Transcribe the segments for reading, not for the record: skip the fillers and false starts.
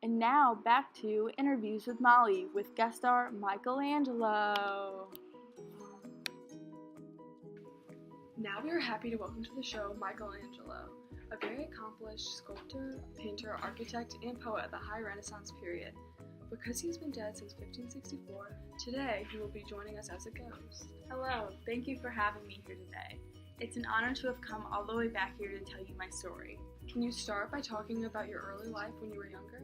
And now back to Interviews with Molly with guest star Michelangelo. Now we are happy to welcome to the show Michelangelo, a very accomplished sculptor, painter, architect, and poet of the High Renaissance period. Because he's been dead since 1564, today he will be joining us as a ghost. Hello, thank you for having me here today. It's an honor to have come all the way back here to tell you my story. Can you start by talking about your early life when you were younger?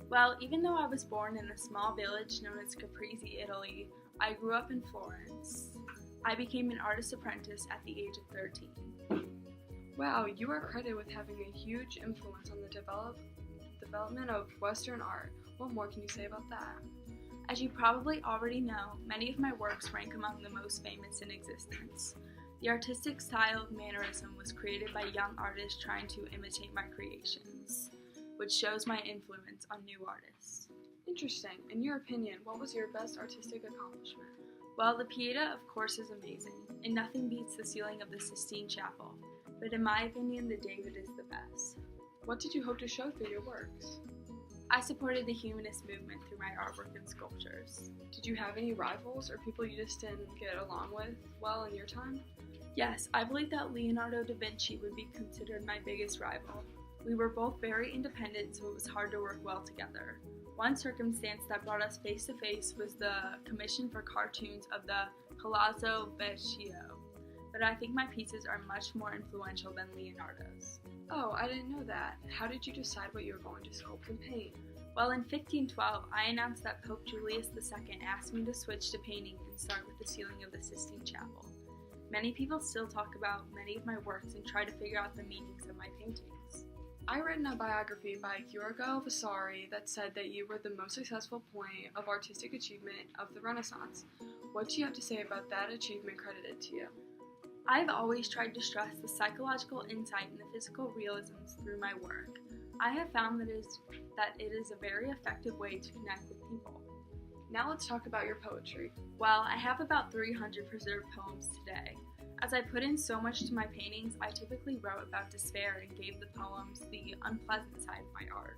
Well, even though I was born in a small village known as Caprese, Italy, I grew up in Florence. I became an artist apprentice at the age of 13. Wow, you are credited with having a huge influence on the development of Western art. What more can you say about that? As you probably already know, many of my works rank among the most famous in existence. The artistic style of mannerism was created by young artists trying to imitate my creations, which shows my influence on new artists. Interesting. In your opinion, what was your best artistic accomplishment? Well, the Pieta, of course, is amazing, and nothing beats the ceiling of the Sistine Chapel, but in my opinion, the David is the best. What did you hope to show through your works? I supported the humanist movement through my artwork and sculptures. Did you have any rivals or people you just didn't get along with well in your time? Yes, I believe that Leonardo da Vinci would be considered my biggest rival. We were both very independent, so it was hard to work well together. One circumstance that brought us face to face was the commission for cartoons of the Palazzo Vecchio, but I think my pieces are much more influential than Leonardo's. Oh, I didn't know that. How did you decide what you were going to sculpt and paint? Well, in 1512, I announced that Pope Julius II asked me to switch to painting and start with the ceiling of the Sistine Chapel. Many people still talk about many of my works and try to figure out the meanings of my paintings. I read in a biography by Giorgio Vasari that said that you were the most successful point of artistic achievement of the Renaissance. What do you have to say about that achievement credited to you? I've always tried to stress the psychological insight and the physical realisms through my work. I have found that it is a very effective way to connect with people. Now let's talk about your poetry. Well, I have about 300 preserved poems today. As I put in so much to my paintings, I typically wrote about despair and gave the poems the unpleasant side of my art.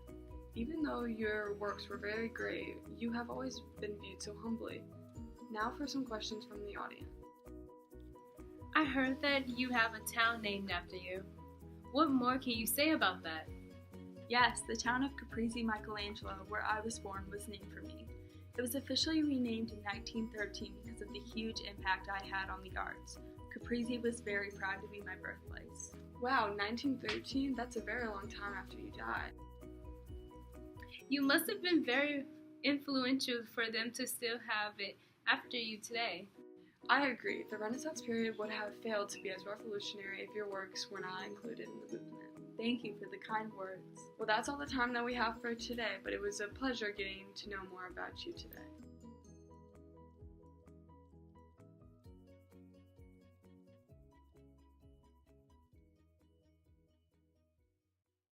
Even though your works were very great, you have always been viewed so humbly. Now for some questions from the audience. I heard that you have a town named after you. What more can you say about that? Yes, the town of Caprese, Michelangelo, where I was born, was named for me. It was officially renamed in 1913 because of the huge impact I had on the arts. Caprese was very proud to be my birthplace. Wow, 1913? That's a very long time after you died. You must have been very influential for them to still have it after you today. I agree. The Renaissance period would have failed to be as revolutionary if your works were not included in the movement. Thank you for the kind words. Well, that's all the time that we have for today, but it was a pleasure getting to know more about you today.